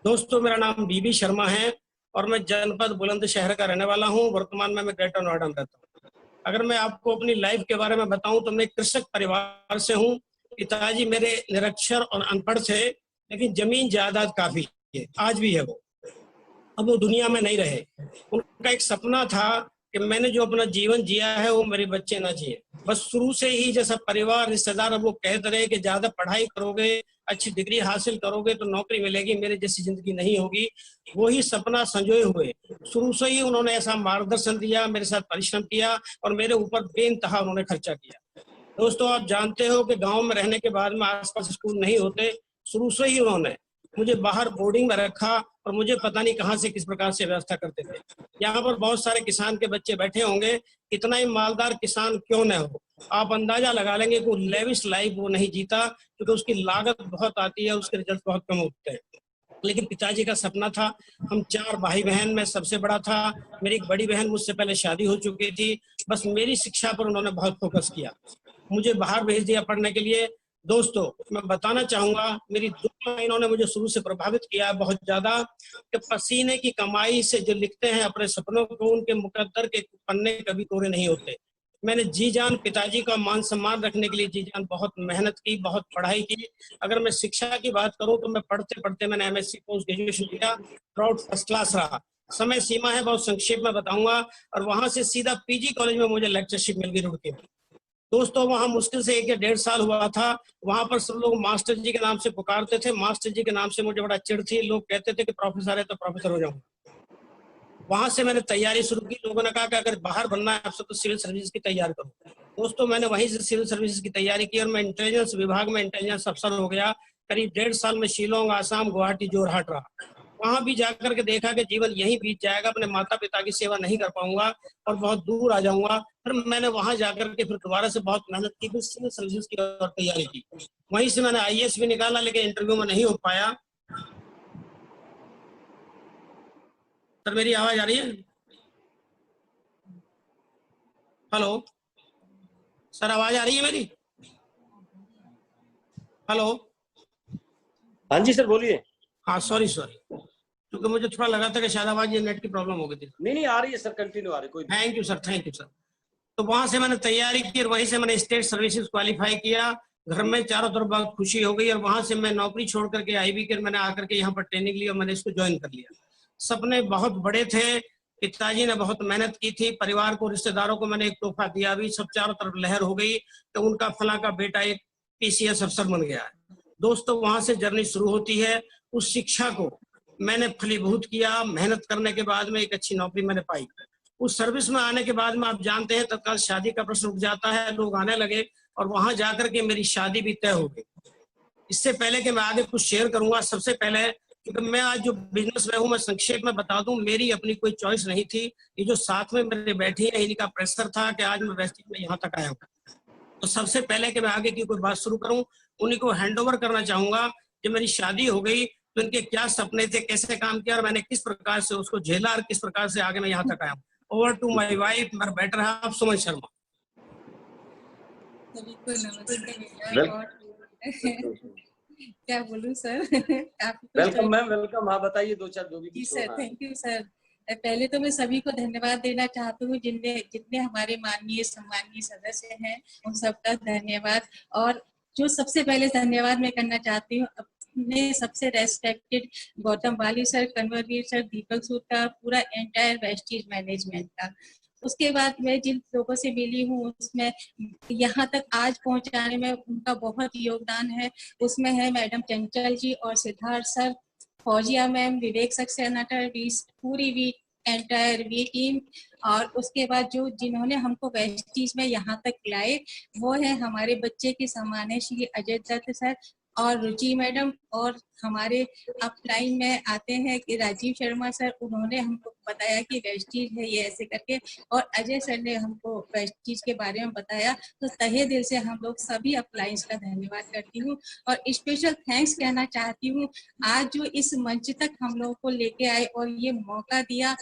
दोस्तों, मेरा नाम बीबी शर्मा है और मैं जनपद बुलंदशहर का रहने वाला हूँ। वर्तमान में मैं ग्रेटर नोएडा में रहता हूँ। अगर मैं आपको अपनी लाइफ के बारे में बताऊं तो मैं कृषक परिवार से हूँ। पिताजी मेरे निरक्षर और अनपढ़ थे, लेकिन जमीन जायदाद काफी है, आज भी है वो। अब वो दुनिया में नहीं रहे। उनका एक सपना था कि मैंने जो अपना जीवन जिया है वो मेरे बच्चे ना जिए। बस शुरू से ही जैसा परिवार रिश्तेदार अब वो कहते रहे कि ज्यादा पढ़ाई करोगे, अच्छी डिग्री हासिल करोगे तो नौकरी मिलेगी, मेरे जैसी जिंदगी नहीं होगी। वही सपना संजोए हुए शुरू से ही उन्होंने ऐसा मार्गदर्शन दिया, मेरे साथ परिश्रम किया और मेरे ऊपर बेइंतहा उन्होंने खर्चा किया। दोस्तों, आप जानते हो कि गांव में रहने के बाद में आसपास स्कूल नहीं होते। शुरू से ही उन्होंने मुझे बाहर बोर्डिंग में रखा और मुझे पता नहीं कहां से किस प्रकार से व्यवस्था करते थे। यहाँ पर बहुत सारे किसान के बच्चे बैठे होंगे, कितना ही मालदार किसान क्यों न हो, आप अंदाजा लगा लेंगे कि लेविश लाइफ वो नहीं जीता, क्योंकि उसकी लागत बहुत आती है, उसके रिजल्ट बहुत कम होते हैं। लेकिन पिताजी का सपना था। हम 4 भाई बहन में सबसे बड़ा था। मेरी एक बड़ी बहन मुझसे पहले शादी हो चुकी थी। बस मेरी शिक्षा पर उन्होंने बहुत फोकस किया, मुझे बाहर भेज दिया पढ़ने के लिए। दोस्तों, मैं बताना चाहूंगा, मेरी 2 लाइनों ने मुझे शुरू से प्रभावित किया बहुत ज्यादा, कि पसीने की कमाई से जो लिखते हैं अपने सपनों को, उनके मुकद्दर के पन्ने कभी कोरे नहीं होते। मैंने जी जान पिताजी का मान सम्मान रखने के लिए जी जान बहुत मेहनत की, बहुत पढ़ाई की। अगर मैं शिक्षा की बात करूं तो मैं पढ़ते पढ़ते मैंने एमएससी पोस्ट ग्रेजुएशन किया, प्राउड फर्स्ट क्लास रहा। समय सीमा है, बहुत संक्षेप में बताऊंगा। और वहां से सीधा पीजी कॉलेज में मुझे लेक्चरशिप मिल गई रुड़की में। दोस्तों, वहां मुश्किल से 1 या 1.5 साल हुआ था। वहां पर सब लोग मास्टर जी के नाम से पुकारते थे। मास्टर जी के नाम से मुझे बड़ा चिढ़ थी। लोग कहते थे कि प्रोफेसर है तो प्रोफेसर हो जाऊंगा। वहां से मैंने तैयारी शुरू की। लोगों ने कहा कि अगर बाहर बनना है आपसे तो सिविल सर्विस की तैयारी करो। दोस्तों, मैंने वहीं से सिविल सर्विस की तैयारी की और मैं इंटेलिजेंस विभाग में इंटेलिजेंस अफसर हो गया। करीब 1.5 साल में शिलोंग, आसाम, गुवाहाटी, जोरहाट रहा। वहां भी जाकर के देखा कि जीवन यहीं बीत जाएगा, अपने माता पिता की सेवा नहीं कर पाऊंगा और बहुत दूर आ जाऊंगा। फिर मैंने वहां जाकर के फिर दोबारा से बहुत मेहनत की, फिर सिविल सर्विस की और तैयारी की। वहीं से मैंने आईएएस भी निकाला, लेकिन इंटरव्यू में नहीं हो पाया। सर, मेरी आवाज आ रही है? हेलो सर, आवाज आ रही है मेरी? हेलो। हाँ जी सर, बोलिए। हाँ, सॉरी, क्योंकि मुझे थोड़ा लगा था कि शायद आवाज, ये नेट की प्रॉब्लम हो गई थी। नहीं आ रही है सर, कंटिन्यू आ रही है, कोई। Thank you sir. तो वहां से मैंने तैयारी की और वहीं से मैंने स्टेट सर्विसेज क्वालिफाई किया। घर में चारों तरफ बहुत खुशी हो गई और वहां से मैं नौकरी छोड़ करके आईबी के मैंने आकर के यहाँ पर ट्रेनिंग ली और मैंने इसको ज्वाइन कर लिया। सपने बहुत बड़े थे। पिताजी ने बहुत मेहनत की थी। परिवार को, रिश्तेदारों को मैंने एक तोहफा दिया भी। सब चारों तरफ लहर हो गई तो उनका फला का बेटा एक पीसीएस अफसर बन गया है। दोस्तों, वहां से जर्नी शुरू होती है। उस शिक्षा को मैंने फलीभूत किया। मेहनत करने के बाद में एक अच्छी नौकरी मैंने पाई। उस सर्विस में आने के बाद में आप जानते हैं तत्काल शादी का प्रश्न उठ जाता है। लोग आने लगे और वहां जाकर के मेरी शादी भी तय हो गई। इससे पहले कि मैं आगे कुछ शेयर करूंगा, सबसे पहले, क्योंकि मैं आज जो बिजनेस में हूं, मैं संक्षेप में बता दूं, मेरी अपनी कोई चॉइस नहीं थी। ये जो साथ में मेरे बैठी है, इन्हीं का प्रेशर था कि आज मैं वेस्टिज में यहाँ तक आया हूँ। तो सबसे पहले कि मैं आगे की कोई बात शुरू करूं, उन्हीं को हैंड ओवर करना चाहूंगा। जब मेरी शादी हो गई तो इनके क्या सपने थे, कैसे काम किया और मैंने किस प्रकार से उसको झेला और किस प्रकार से आगे मैं यहाँ तक आया हूँ। ओवर टू माय वाइफ, मेरा बेटर हाफ सुमन शर्मा। सभी को नमस्ते और क्या बोलूं सर। Welcome ma'am, welcome. हाँ बताइए, 2-4 जो भी। जी सर, थैंक यू सर। पहले तो मैं सभी को धन्यवाद देना चाहती हूँ जितने हमारे माननीय सम्माननीय सदस्य हैं, उन सबका धन्यवाद। और जो सबसे पहले धन्यवाद मैं करना चाहती हूँ अपने सबसे रेस्पेक्टेड गौतम वाली सर, कन्वरवीर सर, दीपक सूद का, पूरा एंटायर वेस्टीज मैनेजमेंट का। उसके बाद मैं जिन लोगों से मिली हूँ उसमें यहाँ तक आज पहुँचाने में उनका बहुत योगदान है। उसमें है मैडम चंचल जी और सिद्धार्थ सर, फौजिया मैम, विवेक सक्सेना, पूरी वी एंटायर वी टीम। और उसके बाद जो जिन्होंने हमको वेस्टीज में यहाँ तक लाए वो है हमारे बच्चे के समान है श्री अजय दत्त सर और रुचि मैडम। और हमारे अपलाइन में आते हैं कि राजीव शर्मा सर, उन्होंने हमको बताया कि वेस्टीज है ये ऐसे करके, और अजय सर ने हमको वेस्टीज के बारे में बताया। तो तहे दिल से हम लोग सभी अपलाइंस का धन्यवाद करती हूँ और स्पेशल थैंक्स कहना चाहती हूँ आज जो इस मंच तक हम लोगों को लेके आए और ये मौका दिया,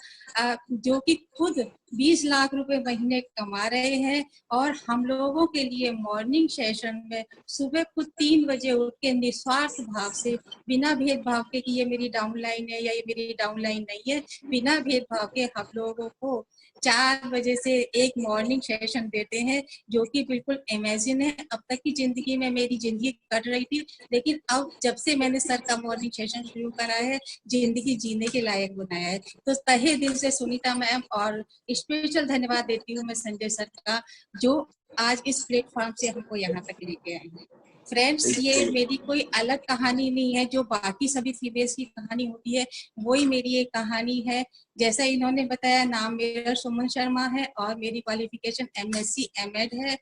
जो कि खुद 20 लाख रुपए महीने कमा रहे हैं और हम लोगों के लिए मॉर्निंग सेशन में सुबह खुद 3 बजे उठ के निस्वार्थ भाव से, बिना भेदभाव के कि ये मेरी डाउनलाइन है या ये मेरी डाउनलाइन नहीं है, बिना भेदभाव के हम लोगों को 4 बजे से एक मॉर्निंग सेशन देते हैं, जो कि बिल्कुल अमेजिंग है। अब तक की जिंदगी में मेरी जिंदगी कट रही थी, लेकिन अब जब से मैंने सर का मॉर्निंग सेशन शुरू करा है, जिंदगी जीने के लायक बनाया है। तो तहे दिल से सुनीता मैम और स्पेशल धन्यवाद देती हूँ मैं संजय सर का, जो आज इस प्लेटफॉर्म से हमको यहाँ तक लेके आए हैं। फ्रेंड्स, ये मेरी कोई अलग कहानी नहीं है, जो बाकी सभी फीमेल्स की कहानी होती है वही मेरी एक कहानी है। जैसा इन्होंने बताया, नाम मेरा सुमन शर्मा है और मेरी क्वालिफिकेशन MSc M.Ed है।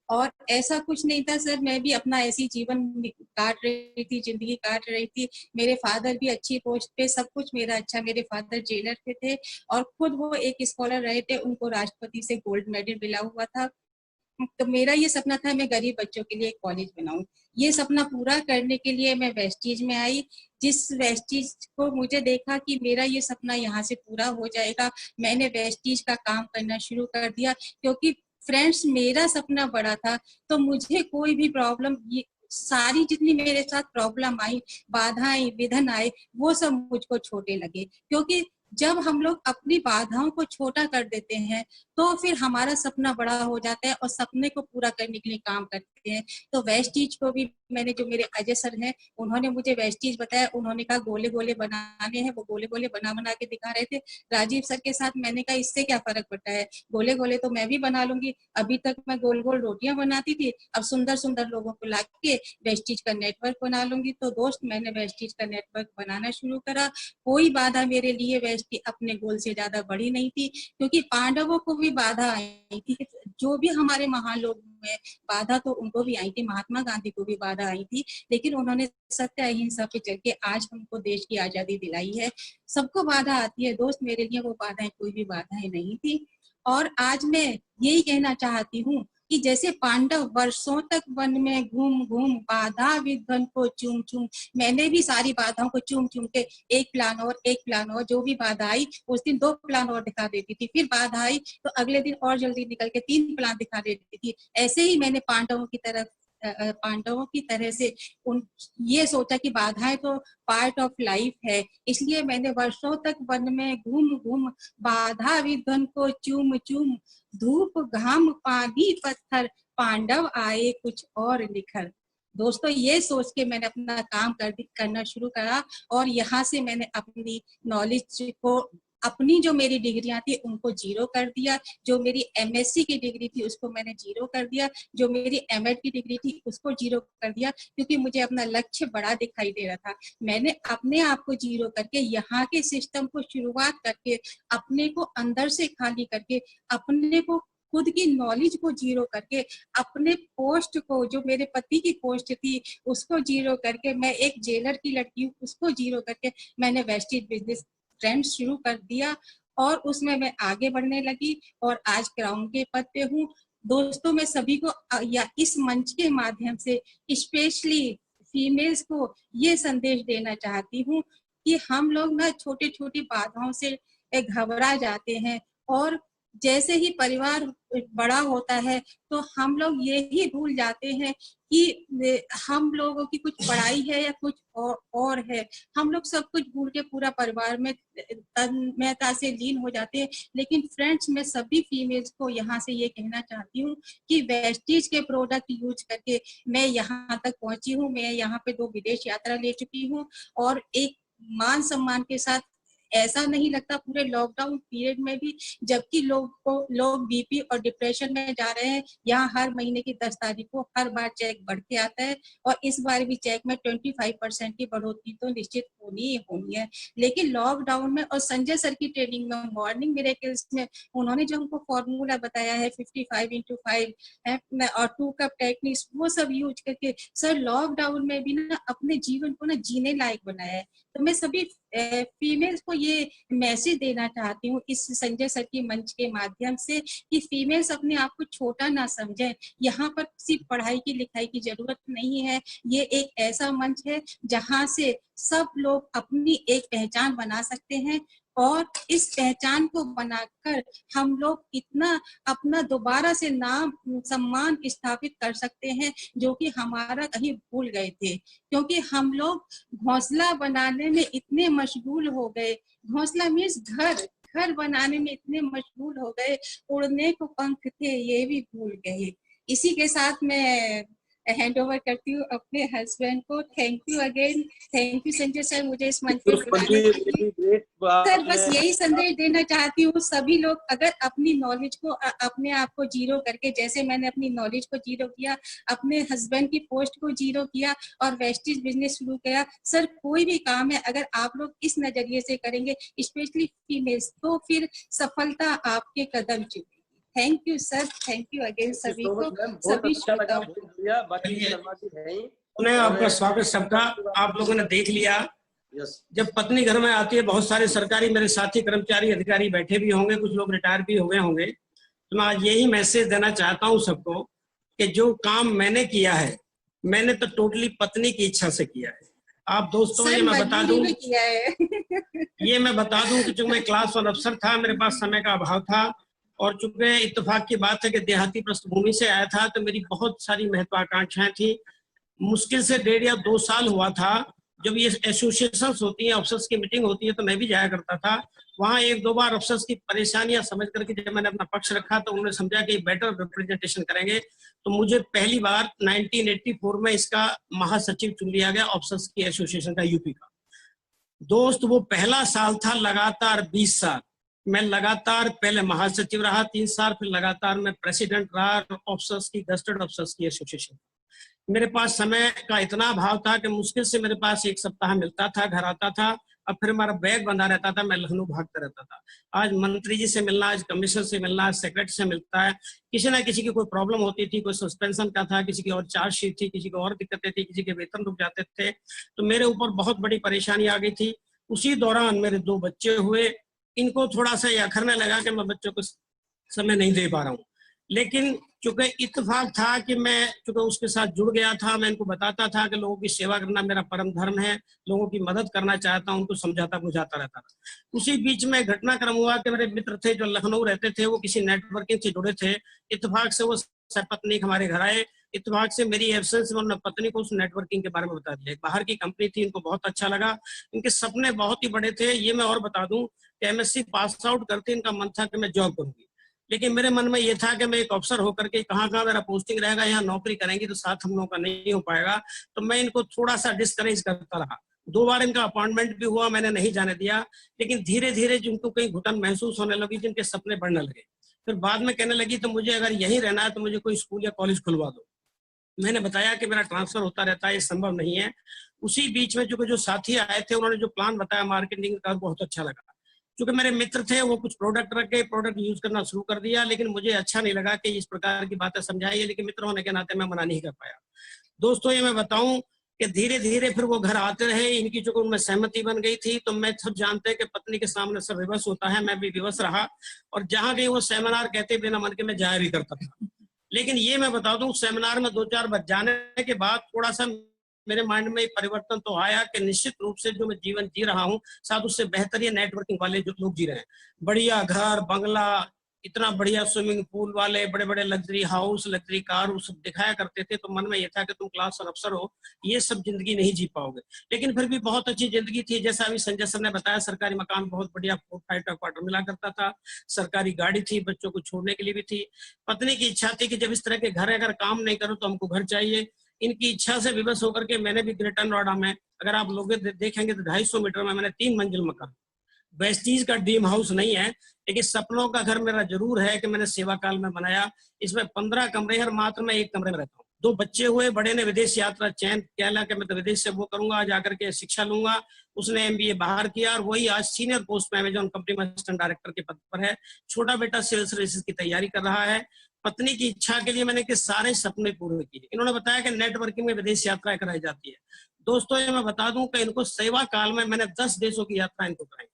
और ऐसा कुछ नहीं था सर, मैं भी अपना ऐसी जीवन काट रही थी, जिंदगी काट रही थी। मेरे फादर भी अच्छी पोस्ट पे, सब कुछ मेरा अच्छा। मेरे फादर जेलर पे थे और खुद वो एक स्कॉलर रहे थे, उनको राष्ट्रपति से गोल्ड मेडल मिला हुआ था। तो मेरा ये सपना था मैं गरीब बच्चों के लिए एक कॉलेज बनाऊं। ये सपना पूरा करने के लिए मैं वेस्टीज में आई। जिस वेस्टीज को मुझे देखा कि मेरा ये सपना यहाँ से पूरा हो जाएगा, मैंने वेस्टीज का काम करना शुरू कर दिया। क्योंकि फ्रेंड्स, मेरा सपना बड़ा था, तो मुझे कोई भी प्रॉब्लम, सारी जितनी मेरे साथ प्रॉब्लम आई, बाधाएं, विघ्न आए, वो सब मुझको छोटे लगे। क्योंकि जब हम लोग अपनी बाधाओं को छोटा कर देते हैं, तो फिर हमारा सपना बड़ा हो जाता है और सपने को पूरा करने के लिए काम करते हैं। तो वेस्टीज को भी मैंने, जो मेरे अजय सर हैं, उन्होंने मुझे वेस्टीज बताया। उन्होंने कहा गोले गोले बनाने हैं, वो गोले गोले बना के दिखा रहे थे। राजीव सर के साथ मैंने कहा इससे क्या फर्क पड़ता है, गोले गोले तो मैं भी बना लूंगी। अभी तक मैं गोल गोल रोटियां बनाती थी, अब सुंदर सुंदर लोगों को ला के वेस्टीज का नेटवर्क बना लूंगी। तो दोस्त, मैंने वेस्टीज का नेटवर्क बनाना शुरू करा। कोई बाधा मेरे लिए वेस्टीज अपने गोल से ज्यादा बड़ी नहीं थी, क्योंकि पांडवों को भी बाधा आई थी। जो भी हमारे महान लोग हैं, बाधा तो उनको भी आई थी। महात्मा गांधी को भी बाधा आई थी, लेकिन उन्होंने सत्य अहिंसा पे चल के आज हमको देश की आजादी दिलाई है। सबको बाधा आती है दोस्त, मेरे लिए वो बाधाएं कोई भी बाधाएं नहीं थी। और आज मैं यही कहना चाहती हूँ कि जैसे पांडव वर्षों तक वन में घूम घूम बाधा विघ्न को चूम चूम, मैंने भी सारी बाधाओं को चूम चूम के एक प्लान और, जो भी बाधा आई उस दिन 2 प्लान और दिखा देती थी। फिर बाधा आई तो अगले दिन और जल्दी निकल के 3 प्लान दिखा देती थी। ऐसे ही मैंने पांडवों की तरह से ये सोचा कि बाधाएं तो पार्ट ऑफ लाइफ है, इसलिए मैंने वर्षों तक वन में घूम घूम बाधा विघ्न को चूम चूम, धूप घाम पानी पत्थर, पांडव आए कुछ और निखर। दोस्तों, ये सोच के मैंने अपना काम करना शुरू करा और यहाँ से मैंने अपनी नॉलेज को, अपनी जो मेरी डिग्रियां थी उनको 0 कर दिया। जो मेरी MSc की डिग्री थी उसको मैंने 0 कर दिया। जो मेरी M.Ed की डिग्री थी उसको 0 कर दिया, क्योंकि मुझे अपना लक्ष्य बड़ा दिखाई दे रहा था। मैंने अपने आप को 0 करके, यहाँ के सिस्टम को शुरुआत करके, अपने को अंदर से खाली करके, अपने को खुद की नॉलेज को 0 करके, अपने पोस्ट को, जो मेरे पति की पोस्ट थी उसको 0 करके, मैं एक जेलर की लड़की हूँ उसको 0 करके मैंने वेस्टीज बिजनेस ट्रेंड शुरू कर दिया और उसमें मैं आगे बढ़ने लगी और आज क्राउन के पद पे हूँ। दोस्तों, मैं सभी को या इस मंच के माध्यम से स्पेशली फीमेल्स को ये संदेश देना चाहती हूँ कि हम लोग ना छोटी छोटी बाधाओं से घबरा जाते हैं और जैसे ही परिवार बड़ा होता है तो हम लोग ये ही भूल जाते हैं कि हम लोगों की कुछ पढ़ाई है या कुछ और है। हम लोग सब कुछ भूल के पूरा परिवार में तन्मयता से लीन हो जाते हैं। लेकिन फ्रेंड्स, मैं सभी फीमेल्स को यहाँ से ये कहना चाहती हूँ कि वेस्टीज के प्रोडक्ट यूज करके मैं यहाँ तक पहुंची हूँ। मैं यहाँ पे 2 विदेश यात्रा ले चुकी हूँ और एक मान सम्मान के साथ, ऐसा नहीं लगता पूरे लॉकडाउन पीरियड में भी, जबकि लोग बीपी और डिप्रेशन में जा रहे हैं, यहाँ हर महीने की 10 तारीख को हर बार चेक बढ़ के आता है और इस बार भी चेक में 25% की बढ़ोतरी तो निश्चित होनी ही होनी है। लेकिन लॉकडाउन में और संजय सर की ट्रेनिंग में, मॉर्निंग मिरेकल्स में, उन्होंने जो हमको फॉर्मूला बताया है 55x5 और 2 कप टेक्निक्स, वो सब यूज करके सर लॉकडाउन में भी ना अपने जीवन को ना जीने लायक बनाया है। तो मैं सभी फीमेल्स को ये मैसेज देना चाहती हूँ इस संजय सर की मंच के माध्यम से कि फीमेल्स अपने आप को छोटा ना समझें। यहाँ पर सिर्फ पढ़ाई की लिखाई की जरूरत नहीं है, ये एक ऐसा मंच है जहाँ से सब लोग अपनी एक पहचान बना सकते हैं और इस पहचान को बनाकर हम लोग इतना अपना दोबारा से नाम सम्मान स्थापित कर सकते हैं, जो कि हमारा कहीं भूल गए थे, क्योंकि हम लोग घोंसला बनाने में इतने मशगूल हो गए। घोंसला मीन्स घर बनाने में इतने मशगूल हो गए, उड़ने को पंख थे ये भी भूल गए। इसी के साथ मैं हैंड ओवर करती हूँ अपने हस्बैंड को। Thank you again, thank you Sanjay sir मुझे इस मंच पे बुलाने के लिए। सर बस यही संदेश देना चाहती हूँ, सभी लोग अगर अपनी नॉलेज को अपने आप को जीरो करके, जैसे मैंने अपनी नॉलेज को जीरो किया, अपने हस्बैंड की पोस्ट को जीरो किया और वेस्टेज बिजनेस शुरू किया। सर कोई भी काम है अगर आप लोग इस नजरिए से करेंगे, स्पेशली फीमेल्स, तो फिर सफलता आपके कदम चुमेगी। Thank you sir, thank you again सभी को, सभी श्रोताओं को। आपका स्वागत सबका। आप लोगों ने देख लिया, जब पत्नी घर में आती है, बहुत सारे सरकारी मेरे साथी कर्मचारी अधिकारी बैठे भी होंगे, कुछ लोग रिटायर भी हुए होंगे, तो मैं आज यही मैसेज देना चाहता हूं सबको कि जो काम मैंने किया है, मैंने तो टोटली पत्नी की इच्छा से किया है। आप दोस्तों ये मैं बता दूं ये मैं बता दूं कि चूंकि मैं क्लास 1 अफसर था, मेरे पास समय का अभाव था, और चूंकि इत्तेफाक की बात है कि देहाती पृष्ठभूमि से आया था, तो मेरी बहुत सारी महत्वाकांक्षाएं थी। मुश्किल से 1.5 या 2 साल हुआ था जब ये एसोसिएशंस होती हैं, अफसर्स की मीटिंग होती है, तो मैं भी जाया करता था वहां। 1-2 बार अफसर्स की परेशानियां समझ करके जब मैंने अपना पक्ष रखा, तो उन्होंने समझा कि बेटर रिप्रेजेंटेशन करेंगे, तो मुझे पहली बार 1984 में इसका महासचिव चुन लिया गया, अफसर्स की एसोसिएशन का, यूपी का। दोस्त वो पहला साल था, लगातार 20 साल मैं लगातार पहले महासचिव रहा 3 साल, फिर लगातार मैं प्रेसिडेंट रहा अफसर्स की, गस्टेड अफसर्स की एसोसिएशन। मेरे पास समय का इतना अभाव था कि मुश्किल से मेरे पास 1 सप्ताह मिलता था, घर आता था, अब फिर हमारा बैग बंधा रहता था, मैं लखनऊ भागता रहता था। आज मंत्री जी से मिलना, आज कमिश्नर से मिलना, आज सेक्रेटरी से मिलता है। किसी ना किसी की कोई प्रॉब्लम होती थी, कोई सस्पेंशन का था, किसी की और चार्जशीट थी, किसी को और दिक्कतें थी, किसी के वेतन रुक जाते थे, तो मेरे ऊपर बहुत बड़ी परेशानी आ गई थी। उसी दौरान मेरे 2 बच्चे हुए, इनको थोड़ा सा यह अखरने लगा कि मैं बच्चों को समय नहीं दे पा रहा हूँ, लेकिन चूंकि इत्तेफाक था कि मैं चूंकि उसके साथ जुड़ गया था, मैं इनको बताता था कि लोगों की सेवा करना मेरा परम धर्म है, लोगों की मदद करना चाहता हूं, उनको समझाता बुझाता रहता था। उसी बीच में घटनाक्रम हुआ कि मेरे मित्र थे जो लखनऊ रहते थे, वो किसी नेटवर्किंग से जुड़े थे, इत्तेफाक से वो पत्नी हमारे घर आए, इत्तेफाक से मेरी एब्सेंस में उन्होंने पत्नी को उस नेटवर्किंग के बारे में बता दिया। बाहर की कंपनी थी, इनको बहुत अच्छा लगा, इनके सपने बहुत ही बड़े थे। ये मैं और बता दूं कि एमएससी पास आउट करते इनका मन था कि मैं जॉब करूंगी, लेकिन मेरे मन में ये था कि मैं एक अफसर होकर के कहाँ मेरा पोस्टिंग रहेगा, यहाँ नौकरी करेंगे तो साथ हम लोगों का नहीं हो पाएगा, तो मैं इनको थोड़ा सा डिस्करेज करता रहा। 2 बार इनका अपॉइंटमेंट भी हुआ, मैंने नहीं जाने दिया, लेकिन धीरे धीरे जिनको कहीं घुटन महसूस होने लगी, जिनके सपने बढ़ने लगे, फिर बाद में कहने लगी तो मुझे अगर यहीं रहना है तो मुझे कोई स्कूल या कॉलेज खुलवा दो। मैंने बताया कि मेरा ट्रांसफर होता रहता है, ये संभव नहीं है। उसी बीच में जो साथी आए थे, उन्होंने जो प्लान बताया मार्केटिंग का, बहुत अच्छा लगा। क्योंकि मेरे मित्र थे, वो कुछ प्रोडक्ट रख के प्रोडक्ट यूज करना शुरू कर दिया, लेकिन मुझे अच्छा नहीं लगा कि इस प्रकार की बातें समझाई, लेकिन मित्र होने के नाते मैं मना नहीं कर पाया। दोस्तों ये मैं बताऊं कि धीरे धीरे फिर वो घर आते रहे, इनकी जो उनमें सहमति बन गई थी, तो मैं सब जानते हैं कि पत्नी के सामने सब विवश होता है, मैं भी विवश रहा, और जहां गई वो सेमिनार कहते बिना मन के मैं जाया भी करता था। लेकिन ये मैं बता दूं, सेमिनार में 2-4 बार जाने के बाद थोड़ा सा मेरे माइंड में एक परिवर्तन तो आया कि निश्चित रूप से जो मैं जीवन जी रहा हूँ, साथ उससे बेहतर ये नेटवर्किंग वाले जो लोग जी रहे हैं, बढ़िया घर बंगला, इतना बढ़िया स्विमिंग पूल वाले, बड़े बड़े लग्जरी हाउस, लग्जरी कार, वो सब दिखाया करते थे। तो मन में ये था कि तुम क्लास 1 अफसर हो, ये सब जिंदगी नहीं जी पाओगे, लेकिन फिर भी बहुत अच्छी जिंदगी थी। जैसा अभी संजय सर ने बताया, सरकारी मकान बहुत बढ़िया 4-5 का क्वार्टर मिला करता था, सरकारी गाड़ी थी, बच्चों को छोड़ने के लिए भी थी। पत्नी की इच्छा थी कि जब इस तरह के घर अगर काम नहीं करो तो हमको घर चाहिए। इनकी इच्छा से विवश होकर के मैंने भी ग्रेटर नोएडा में, अगर आप लोग देखेंगे तो 250 मीटर में मैंने 3 मंजिल मकान, वेस्टीज का ड्रीम हाउस नहीं है, लेकिन सपनों का घर मेरा जरूर है कि मैंने सेवा काल में बनाया। इसमें 15 कमरे हैं, मात्र मैं 1 कमरे में रहता हूँ। 2 बच्चे हुए, बड़े ने विदेश यात्रा चयन कहला कि मैं तो विदेश से वो करूंगा, जाकर के शिक्षा लूंगा, उसने MBA बाहर किया, और वही आज सीनियर पोस्ट में अमेजॉन कंपनी में असिस्टेंट डायरेक्टर के पद पर है। छोटा बेटा सेल्स सर्विसेज की तैयारी कर रहा है। पत्नी की इच्छा के लिए मैंने सारे सपने पूरे किए। इन्होंने बताया कि नेटवर्किंग में विदेश यात्रा कराई जाती है। दोस्तों ये मैं बता दूं कि इनको सेवा काल में मैंने 10 देशों की यात्रा इनको कराई।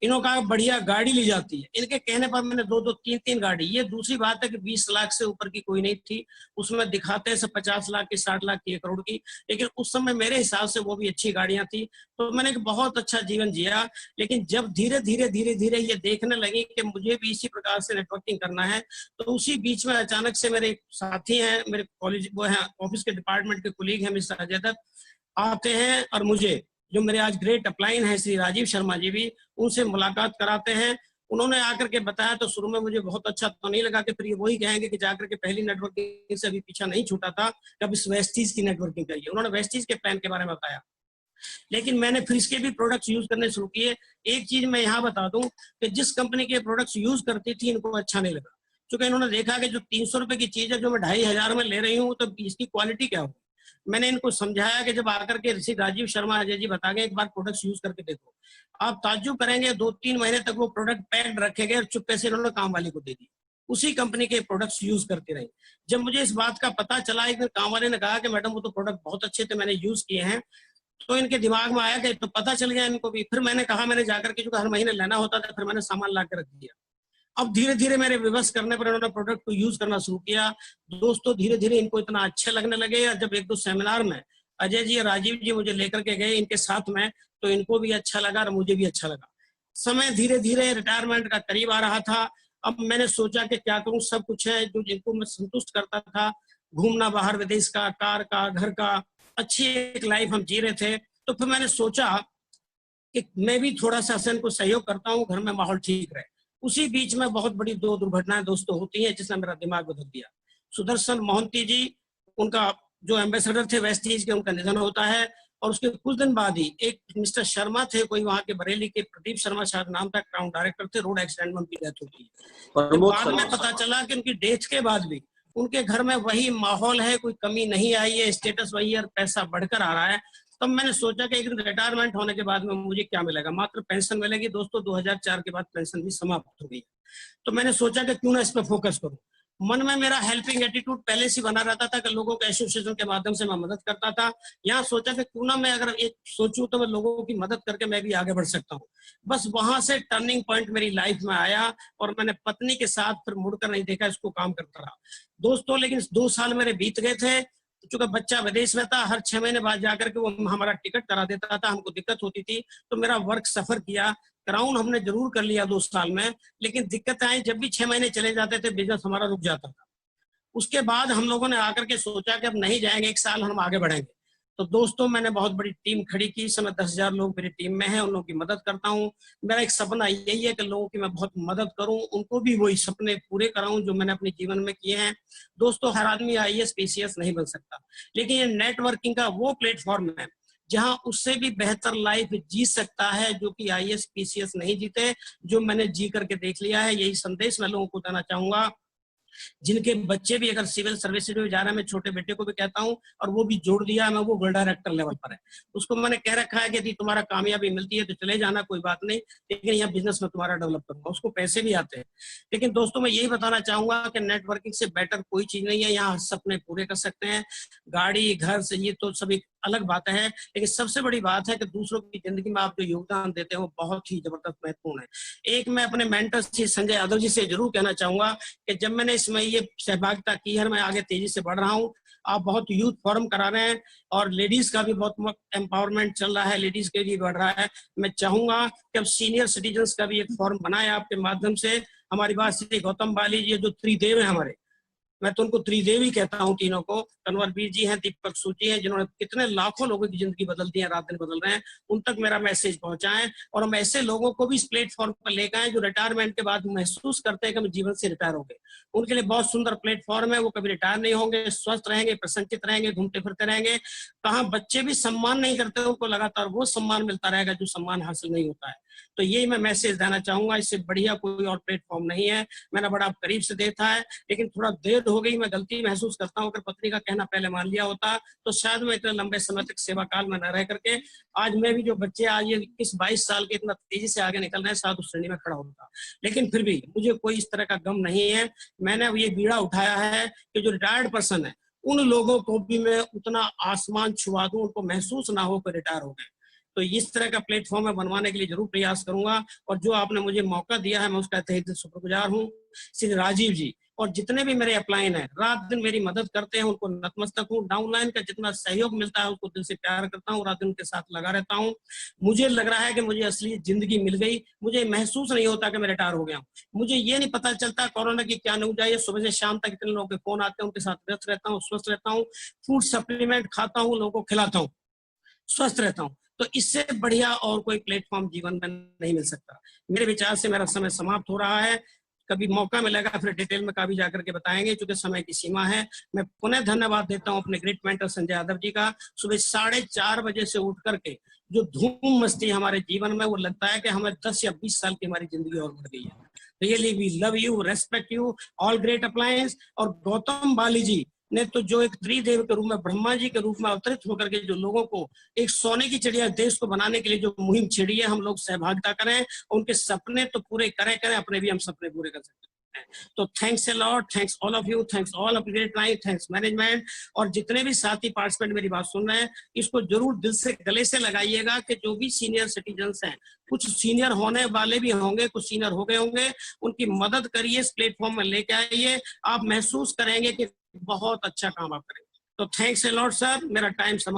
इन्होंने कहा बढ़िया गाड़ी ली जाती है। इनके कहने पर मैंने 2-2, 3-3 गाड़ी। ये दूसरी बात है कि 20 लाख से ऊपर की कोई नहीं थी, उसमें दिखाते हैं सब 50 लाख की, 60 लाख की, 1 करोड़ की, लेकिन उस समय मेरे हिसाब से वो भी अच्छी गाड़ियां थी। तो मैंने एक बहुत अच्छा जीवन जिया। लेकिन जब धीरे धीरे ये देखने लगी कि मुझे भी इसी प्रकार से नेटवर्किंग करना है, तो उसी बीच में अचानक से मेरे साथी हैं, मेरे कॉलेज वो हैं, ऑफिस के डिपार्टमेंट के कुलीग हैं, मिस्टर अजय दत्त, आते हैं और मुझे, जो मेरे आज ग्रेट अपलाइन है श्री राजीव शर्मा जी भी, उनसे मुलाकात कराते हैं। उन्होंने आकर के बताया तो शुरू में मुझे बहुत अच्छा तो नहीं लगा कि फिर ये वही कहेंगे कि जाकर के पहली नेटवर्किंग से अभी पीछा नहीं छूटा था, कब इस वेस्टीज की नेटवर्किंग करिए। उन्होंने वेस्टीज के प्लान के बारे में बताया, लेकिन मैंने फिर इसके भी प्रोडक्ट्स यूज करने शुरू किए। एक चीज मैं यहाँ बता दूं कि जिस कंपनी के प्रोडक्ट्स यूज करती थी इनको अच्छा नहीं लगा, क्योंकि इन्होंने देखा कि जो 300 रुपए की चीज है जो मैं 2500 में ले रही हूँ, तो इसकी क्वालिटी क्या हो। मैंने इनको समझाया कि जब आकर के ऋषि राजीव शर्मा अजय जी बता गए एक बार प्रोडक्ट्स यूज करके देखो, आप ताज्जुब करेंगे। 2-3 महीने तक वो प्रोडक्ट पैक्ड रखे गए और चुप्पे से इन्होंने काम वाली को दे दी, उसी कंपनी के प्रोडक्ट्स यूज करते रहे। जब मुझे इस बात का पता चला, एक दिन काम वाले ने कहा कि मैडम वो तो प्रोडक्ट बहुत अच्छे थे, मैंने यूज किए हैं, तो इनके दिमाग में आया कि तो पता चल गया इनको भी। फिर मैंने कहा, मैंने जाकर के, जो हर महीने लेना होता था, फिर मैंने सामान ला के रख दिया। अब धीरे धीरे मेरे विवश करने पर इन्होंने प्रोडक्ट को यूज करना शुरू किया। दोस्तों धीरे धीरे इनको इतना अच्छे लगने लगे, और जब 1-2 सेमिनार में अजय जी और राजीव जी मुझे लेकर के गए इनके साथ में, तो इनको भी अच्छा लगा और मुझे भी अच्छा लगा। समय धीरे धीरे रिटायरमेंट का करीब आ रहा था। अब मैंने सोचा कि क्या करूं, सब कुछ है जो जिनको मैं संतुष्ट करता था, घूमना बाहर विदेश का, कार का, घर का, अच्छी एक लाइफ हम जी रहे थे। तो फिर मैंने सोचा कि मैं भी थोड़ा सा हसन को सहयोग करता हूँ, घर में माहौल ठीक रहे। उसी बीच में बहुत बड़ी 2 दुर्घटनाएं दोस्तों होती हैं, जिसने मेरा दिमाग बदल दिया। सुदर्शन मोहंती जी, उनका जो एम्बेसडर थे वेस्टीज के, उनका निधन होता है, और उसके कुछ दिन बाद ही एक मिस्टर शर्मा थे, कोई वहां के बरेली के, प्रदीप शर्मा शायद नाम था, टाउन डायरेक्टर थे, रोड एक्सीडेंट में उनकी डेथ होती है। तो बाद में पता चला कि उनकी डेथ के बाद भी उनके घर में वही माहौल है, कोई कमी नहीं आई है, स्टेटस वही है, पैसा बढ़कर आ रहा है। तब मैंने सोचा कि एक दिन रिटायरमेंट होने के बाद में मुझे क्या मिलेगा, मात्र पेंशन मिलेगी। दोस्तों 2004 के बाद पेंशन भी समाप्त हो गई। तो मैंने सोचा कि क्यों ना इस पर फोकस करूं। मन में मेरा हेल्पिंग एटीट्यूड पहले से बना रहता था कि लोगों के एसोसिएशन के माध्यम से मैं मदद करता था। यहाँ सोचा कि क्यों ना मैं अगर एक सोचूं तो मैं लोगों की मदद करके मैं भी आगे बढ़ सकता हूँ। बस वहां से टर्निंग पॉइंट मेरी लाइफ में आया, और मैंने पत्नी के साथ फिर मुड़कर नहीं देखा, इसको काम करता रहा दोस्तों। लेकिन 2 साल मेरे बीत गए थे, चूंकि बच्चा विदेश में था, हर 6 महीने बाद जाकर के वो हमारा टिकट करा देता था, हमको दिक्कत होती थी। तो मेरा वर्क सफर किया, क्राउन हमने जरूर कर लिया 2 साल में, लेकिन दिक्कत आई, जब भी 6 महीने चले जाते थे बिजनेस हमारा रुक जाता था। उसके बाद हम लोगों ने आकर के सोचा कि अब नहीं जाएंगे, 1 साल हम आगे बढ़ेंगे। तो दोस्तों मैंने बहुत बड़ी टीम खड़ी की। इस समय 10,000 लोग मेरी टीम में हैं, उन लोगों की मदद करता हूँ। मेरा एक सपना यही है कि लोगों की मैं बहुत मदद करूं, उनको भी वही सपने पूरे कराऊं जो मैंने अपने जीवन में किए हैं। दोस्तों हर आदमी IAS PCS नहीं बन सकता, लेकिन ये नेटवर्किंग का वो प्लेटफॉर्म है जहां उससे भी बेहतर लाइफ जी सकता है, जो कि IAS PCS नहीं जीते, जो मैंने जी करके देख लिया है। यही संदेश मैं लोगों को देना चाहूंगा। जिनके बच्चे भी अगर सिविल सर्विसेज में जा रहे हैं, मैं छोटे बेटे को भी कहता हूं, और वो भी जोड़ दिया मैं, वो गोल्ड डायरेक्टर लेवल पर है। उसको मैंने कह रखा है कि यदि तुम्हारा कामयाबी मिलती है तो चले जाना, कोई बात नहीं, लेकिन यहाँ बिजनेस में तुम्हारा डेवलप करूंगा। उसको पैसे भी आते हैं। लेकिन दोस्तों मैं यही बताना चाहूंगा कि नेटवर्किंग से बेटर कोई चीज नहीं है। यहाँ सपने पूरे कर सकते हैं, गाड़ी घर से, ये तो सभी अलग बात है, लेकिन सबसे बड़ी बात है कि दूसरों की जिंदगी में आप जो योगदान देते हो बहुत ही जबरदस्त महत्वपूर्ण है। एक मैं अपने मेंटर श्री संजय यादव जी से जरूर कहना चाहूंगा कि जब मैंने इसमें ये सहभागिता की है, मैं आगे तेजी से बढ़ रहा हूँ। आप बहुत यूथ फोरम करा रहे हैं, और लेडीज का भी बहुत एम्पावरमेंट चल रहा है, लेडीज के लिए बढ़ रहा है। मैं चाहूंगा कि अब सीनियर सिटीजन का भी एक फोरम बनाए आपके माध्यम से। हमारी बात श्री गौतम बाली जी जो त्रिदेव है हमारे, मैं तो उनको त्रिदेवी कहता हूँ तीनों को, कन्वरवीर जी हैं, दीपक सूची हैं, जिन्होंने कितने लाखों लोगों की जिंदगी बदल दी है, रात दिन बदल रहे हैं। उन तक मेरा मैसेज पहुंचाएं, और हम ऐसे लोगों को भी इस प्लेटफॉर्म पर लेकर आए जो रिटायरमेंट के बाद महसूस करते हैं कि हम जीवन से रिटायर हो गए। उनके लिए बहुत सुंदर प्लेटफॉर्म है। वो कभी रिटायर नहीं होंगे, स्वस्थ रहेंगे, प्रसन्नचित रहेंगे, घूमते फिरते रहेंगे। कहाँ बच्चे भी सम्मान नहीं करते, उनको लगातार वो सम्मान मिलता रहेगा जो सम्मान हासिल नहीं होता है। तो यही मैं मैसेज देना चाहूंगा, इससे बढ़िया कोई और प्लेटफॉर्म नहीं है। मैंने बड़ा करीब से देखा है, लेकिन थोड़ा देर हो गई, मैं गलती महसूस करता हूँ। अगर पत्नी का कहना पहले मान लिया होता तो शायद मैं इतने लंबे समय तक सेवा काल में न रह करके आज मैं भी, जो बच्चे आज ये 21-22 साल के इतना तेजी से आगे निकल रहे हैं, शायद उस श्रेणी में खड़ा होता। लेकिन फिर भी मुझे कोई इस तरह का गम नहीं है। मैंने ये बीड़ा उठाया है कि जो रिटायर्ड पर्सन है उन लोगों को भी मैं उतना आसमान छुआ दूं, उनको महसूस ना हो कि रिटायर हो गए। तो इस तरह का प्लेटफॉर्म मैं बनवाने के लिए जरूर प्रयास करूंगा, और जो आपने मुझे मौका दिया है मैं उसका तहे दिल शुक्रगुजार हूँ। श्री राजीव जी और जितने भी मेरे अपलाइन हैं, रात दिन मेरी मदद करते हैं, उनको नतमस्तक हूँ। डाउनलाइन का जितना सहयोग मिलता है उसको दिल से प्यार करता हूँ, रात दिन उनके साथ लगा रहता हूँ। मुझे लग रहा है कि मुझे असली जिंदगी मिल गई, मुझे महसूस नहीं होता कि मैं रिटायर हो गया हूँ। मुझे ये नहीं पता चलता कोरोना की क्या न्यूज आई है, सुबह से शाम तक इतने लोगों के फोन आते हैं, उनके साथ व्यस्त रहता हूँ, स्वस्थ रहता हूँ, फूड सप्लीमेंट खाता हूँ, लोगों को खिलाता हूँ, स्वस्थ रहता हूँ। तो इससे बढ़िया और कोई प्लेटफॉर्म जीवन में नहीं मिल सकता। मेरे विचार से मेरा समय समाप्त हो रहा है। कभी मौका मिलेगा फिर डिटेल में कभी जाकर के बताएंगे, क्योंकि समय की सीमा है। मैं पुनः धन्यवाद देता हूं अपने ग्रेट मेंटर संजय यादव जी का। सुबह 4:30 बजे से उठ करके जो धूम मस्ती हमारे जीवन में, वो लगता है कि हमें 10 या 20 साल की हमारी जिंदगी और बढ़ गई है। Really we love you, respect you all great appliances. और गौतम बाली जी ने तो जो एक त्रिदेव के रूप में, ब्रह्मा जी के रूप में अवतरित होकर के जो लोगों को एक सोने की चिड़िया देश को बनाने के लिए जो मुहिम छेड़ी है, हम लोग सहभागिता करें, उनके सपने तो पूरे करें, अपने भी हम सपने पूरे कर सकते हैं। तो thanks a lot, thanks all of you, thanks all of great life, thanks management. और जितने भी साथी पार्टिसिपेंट मेरी बात सुन रहे हैं, इसको जरूर दिल से गले से लगाइएगा कि जो भी सीनियर सिटीजन्स हैं, कुछ सीनियर होने वाले भी होंगे, कुछ सीनियर हो गए होंगे, उनकी मदद करिए, इस प्लेटफॉर्म में लेके आइए। आप महसूस करेंगे कि बहुत अच्छा काम आप करेंगे। तो थैंक्स अ लॉट सर, मेरा टाइम